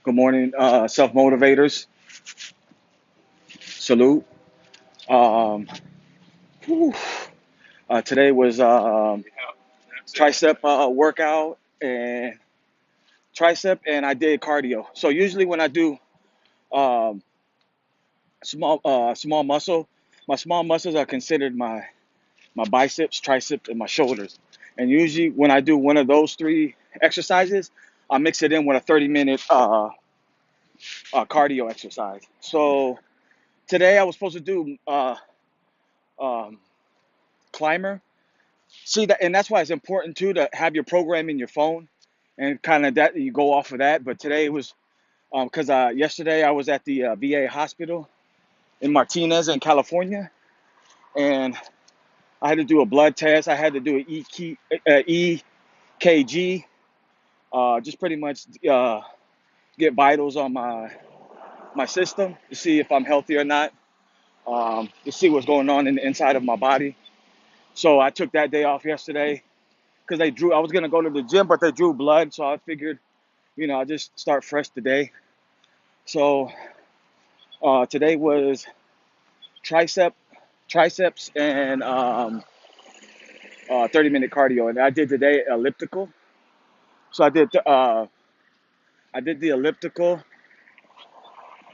Good morning, self-motivators. Salute. Um, whew. Today was tricep workout and tricep, and I did cardio. So usually when I do um, small muscle, my small muscles are considered my biceps, triceps, and my shoulders. And usually when I do one of those three exercises, I mix it in with a 30-minute cardio exercise. So today I was supposed to do um, climber. See that, and that's why it's important too to have your program in your phone, and kind of that you go off of that. But today it was because yesterday I was at the VA hospital in Martinez in California, and I had to do a blood test. I had to do an EKG, just pretty much get vitals on my system to see if I'm healthy or not, to see what's going on in the inside of my body. So I took that day off yesterday because they drew. I was gonna go to the gym, but they drew blood, so I figured, I just start fresh today. So today was tricep, triceps, and 30-minute cardio, and I did today elliptical. So I did the elliptical.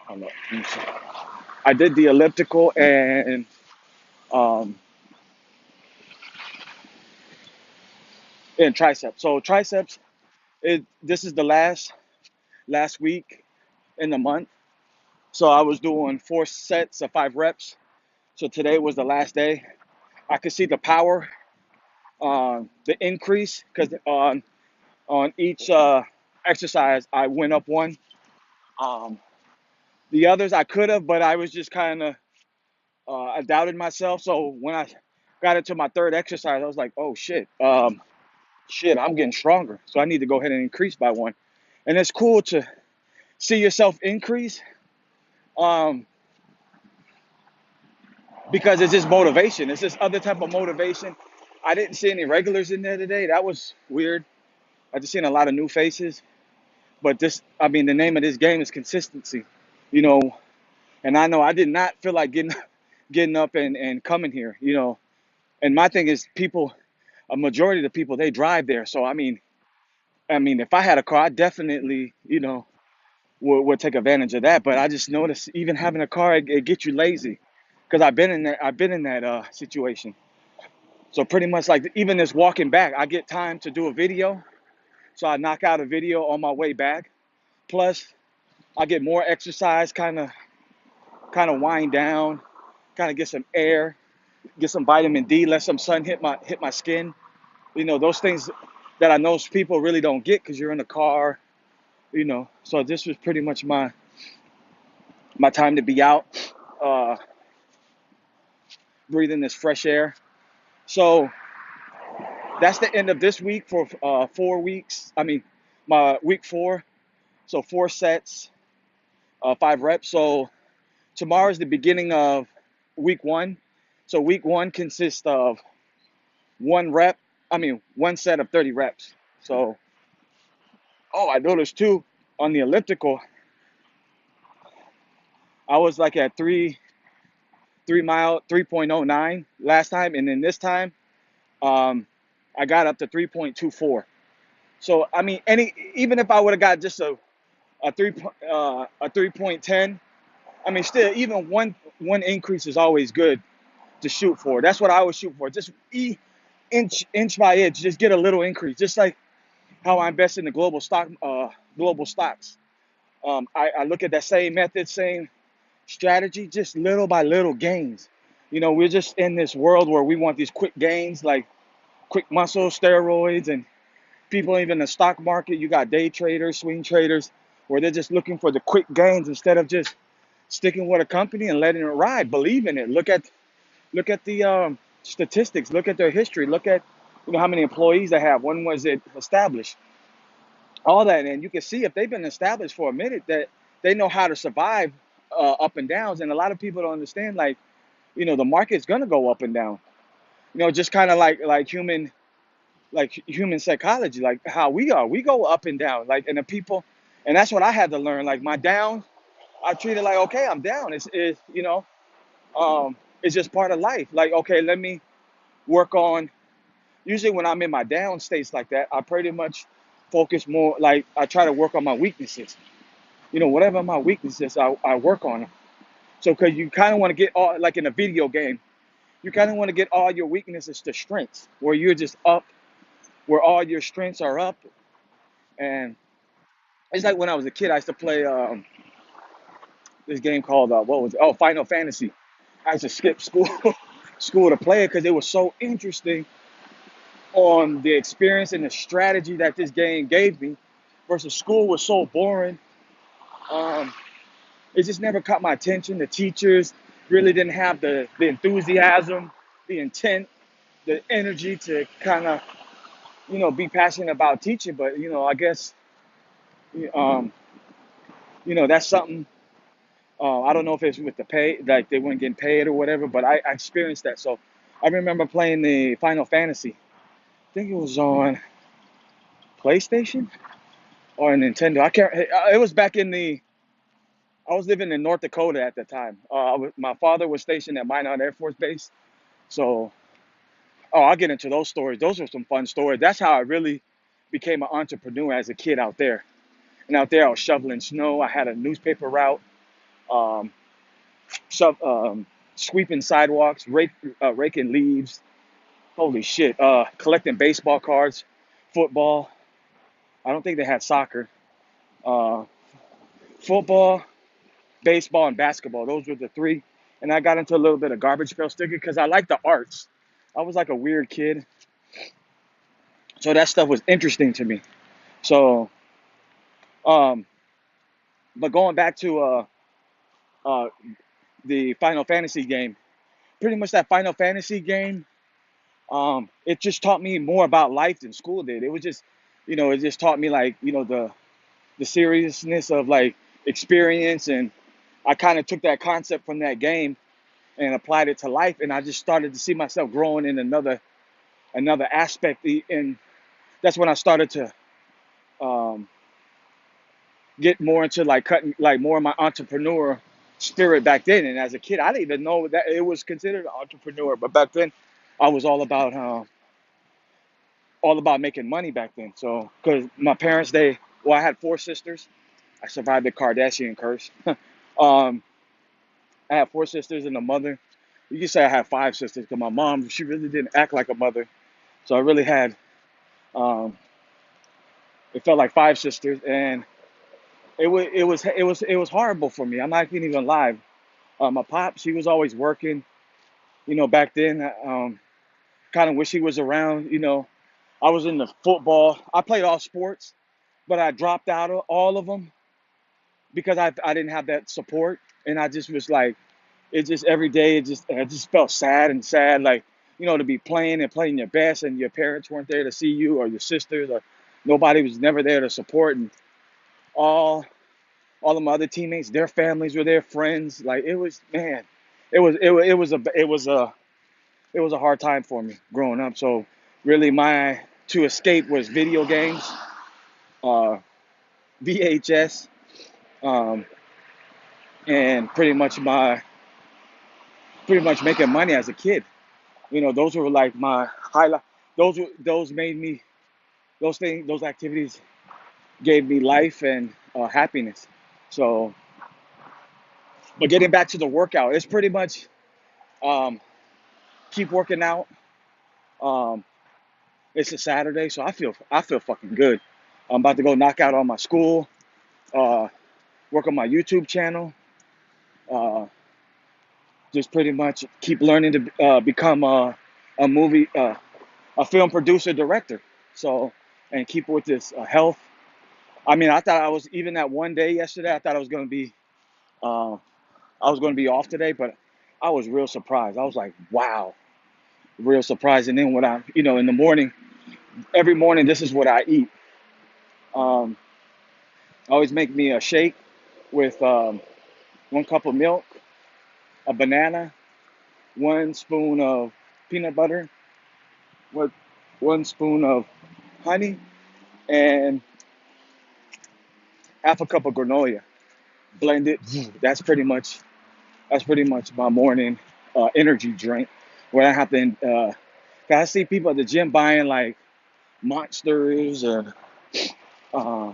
Hold on, let me see. I did the elliptical um, and triceps. So triceps, this is the last week in the month. So I was doing 4 sets of 5 reps. So today was the last day. I could see the power, the increase, because on each exercise I went up one. Um, the others I could have, but I was just kind of I doubted myself. So when I got into my third exercise, I was like, oh shit, shit, I'm getting stronger. So I need to go ahead and increase by one. And it's cool to see yourself increase, um, because it's just motivation. It's this other type of motivation. I didn't see any regulars in there today. That was weird. I just seen a lot of new faces. But I mean, the name of this game is consistency, you know. And I know I did not feel like getting up and coming here, And my thing is, a majority of the people, they drive there. So I mean, if I had a car, I definitely, would take advantage of that. But I just noticed even having a car, it gets you lazy, because I've been in that situation. So pretty much like even this walking back, I get time to do a video. So I knock out a video on my way back. Plus, I get more exercise, kind of wind down, kind of get some air, get some vitamin D, let some sun hit my skin. Those things that I know people really don't get because you're in a car. So this was pretty much my time to be out, uh, breathing this fresh air. So that's the end of this week for 4 weeks. I mean, my week 4. So 4 sets, 5 reps. So tomorrow is the beginning of week 1. So week 1 consists of 1 set of 30 reps. So, oh, I noticed too on the elliptical, I was like at 3 mile 3.09 last time, and then this time, um, I got up to 3.24. So I mean, even if I would have got just a 3.10, I mean, still even one increase is always good to shoot for. That's what I would shoot for. Just inch by inch, just get a little increase. Just like how I invest in the global stocks. I look at that same method, same strategy, just little by little gains. We're just in this world where we want these quick gains, like quick muscle steroids, and people even in the stock market. You got day traders, swing traders, where they're just looking for the quick gains instead of just sticking with a company and letting it ride. Believe in it. Look at the statistics. Look at their history. Look at how many employees they have. When was it established? All that, and you can see if they've been established for a minute that they know how to survive up and downs. And a lot of people don't understand, like, the market's gonna go up and down. Just kind of like human psychology, like how we are. We go up and down. Like, and the people, And that's what I had to learn. Like my down, I treat it like, okay, I'm down. It's just part of life. Like, okay, let me work on. Usually when I'm in my down states like that, I pretty much focus more. Like I try to work on my weaknesses. Whatever my weaknesses, I work on them. So, because you kind of want to get all, like in a video game, you kind of want to get all your weaknesses to strengths, where you're just up, where all your strengths are up. And it's like when I was a kid, I used to play this game called what was it? Oh, Final Fantasy. I used to skip school school to play it because it was so interesting on the experience and the strategy that this game gave me. Versus school was so boring. Um, it just never caught my attention. The teachers really didn't have the enthusiasm, the intent, the energy to kind of be passionate about teaching. But I guess um, that's something. I don't know if it's with the pay, like they weren't getting paid or whatever, but I experienced that. So I remember playing the Final Fantasy. I think it was on PlayStation or Nintendo. I can't. It was back in the. I was living in North Dakota at the time. My father was stationed at Minot Air Force Base. So, I'll get into those stories. Those are some fun stories. That's how I really became an entrepreneur as a kid out there. And out there, I was shoveling snow. I had a newspaper route. Um, shove, Sweeping sidewalks, raking leaves. Holy shit! Collecting baseball cards, football. I don't think they had soccer. Uh, Football, baseball, and basketball. Those were the three. And I got into a little bit of garbage pail sticker because I like the arts. I was like a weird kid, so that stuff was interesting to me. So, um, but going back to uh, the Final Fantasy game, pretty much that Final Fantasy game. It just taught me more about life than school did. It was just, it just taught me like, the seriousness of like experience, and I kind of took that concept from that game and applied it to life, and I just started to see myself growing in another aspect, and that's when I started to um, get more into like cutting like more of my entrepreneur spirit back then. And as a kid, I didn't even know that it was considered an entrepreneur, but back then I was all about making money back then. So, because my parents, I had four sisters. I survived the Kardashian curse. um, I had four sisters and a mother. You could say I had five sisters because my mom, she really didn't act like a mother. So I really had, um, it felt like five sisters, and it was horrible for me. I'm not even lie. My pops, he was always working. Back then, kind of wish he was around. I was in the football. I played all sports, but I dropped out of all of them because I didn't have that support, and I just was like, it just every day I just felt sad, like to be playing and playing your best, and your parents weren't there to see you, or your sisters, or nobody was never there to support, and all all of my other teammates, their families were there, friends, like it was, man, it was a hard time for me growing up. So really, my to escape was video games, uh, VHS, um, and pretty much making money as a kid. Those were like my highlight. Those made me those activities gave me life and happiness. So, but getting back to the workout, it's pretty much um, keep working out. Um, it's a Saturday, so I feel fucking good. I'm about to go knock out all my school, uh, work on my YouTube channel, uh, just pretty much keep learning to become a movie, a film producer, director. So, and keep with this health. I mean, I thought I was even that one day yesterday. I thought uh, I was going to be off today, but I was real surprised. I was like, wow, real surprised. And then when in the morning, every morning, this is what I eat. Um, I always make me a shake with 1 cup of milk, a banana, 1 spoon of peanut butter, with 1 spoon of honey, and half a cup of granola, blend it. That's pretty much my morning energy drink. Where I have to, 'cause I see people at the gym buying like monsters or uh,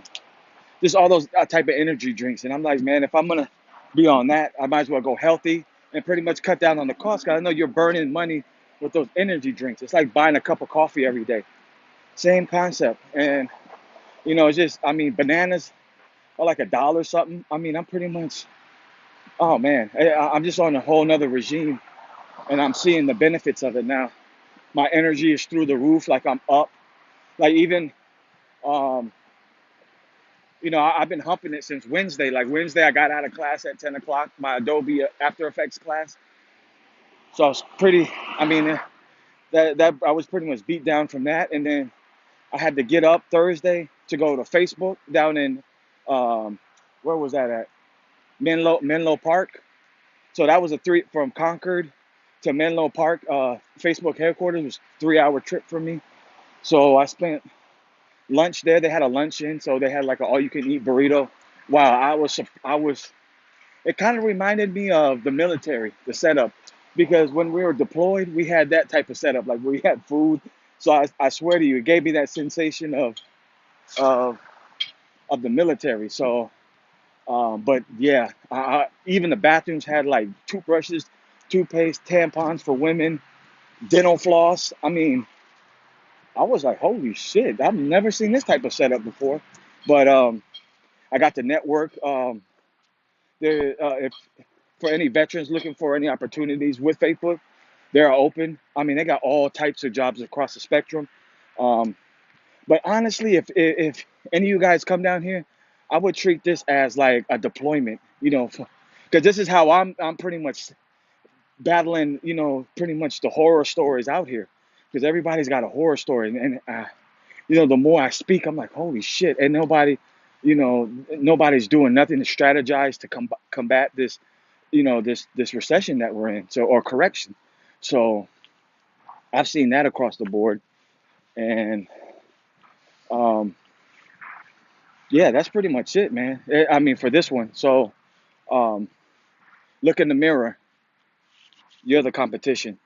just all those type of energy drinks, and I'm like, man, if I'm gonna be on that, I might as well go healthy and pretty much cut down on the cost. Cause I know you're burning money with those energy drinks. It's like buying a cup of coffee every day. Same concept, and it's just, I mean, bananas are like $1 something. I mean, I'm pretty much, oh man, I'm just on a whole nother regime, and I'm seeing the benefits of it now. My energy is through the roof, like I'm up. Like even, um, I've been humping it since Wednesday. Like Wednesday, I got out of class at 10 o'clock, my Adobe After Effects class. So I was pretty, I mean, that I was pretty much beat down from that. And then I had to get up Thursday to go to Facebook down in, um, where was that at? Menlo Park. So that was from Concord to Menlo Park. Facebook headquarters was 3 hour trip for me. So I spent lunch there. They had a luncheon, so they had like an all-you-can-eat burrito. Wow, I was. It kind of reminded me of the military, the setup, because when we were deployed, we had that type of setup. Like we had food. So I swear to you, it gave me that sensation of of the military. So, but yeah, even the bathrooms had like toothbrushes, toothpaste, tampons for women, dental floss. I mean, I was like, holy shit, I've never seen this type of setup before. But I got to network. If for any veterans looking for any opportunities with Facebook, they're open. I mean, they got all types of jobs across the spectrum. Um, but honestly, if any of you guys come down here, I would treat this as like a deployment. Because this is how I'm pretty much battling. Pretty much the horror stories out here. Because everybody's got a horror story, and the more I speak, I'm like, holy shit, and nobody's doing nothing to strategize to combat this, this recession that we're in, or correction. So I've seen that across the board, and um, yeah, that's pretty much it, man. I mean, for this one. So um, look in the mirror. You're the competition.